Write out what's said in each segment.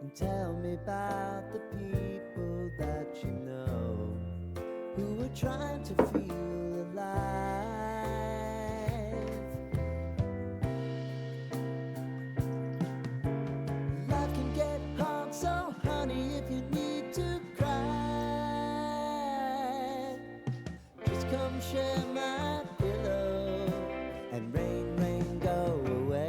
and tell me about the people that you know who are trying to feel alive. Life can get hard, so honey, if you need to cry, just come share my pillow and rain, rain, go away.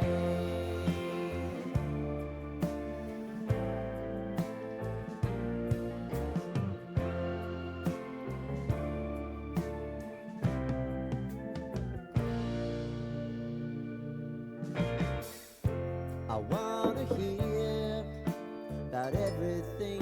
I wanna hear about everything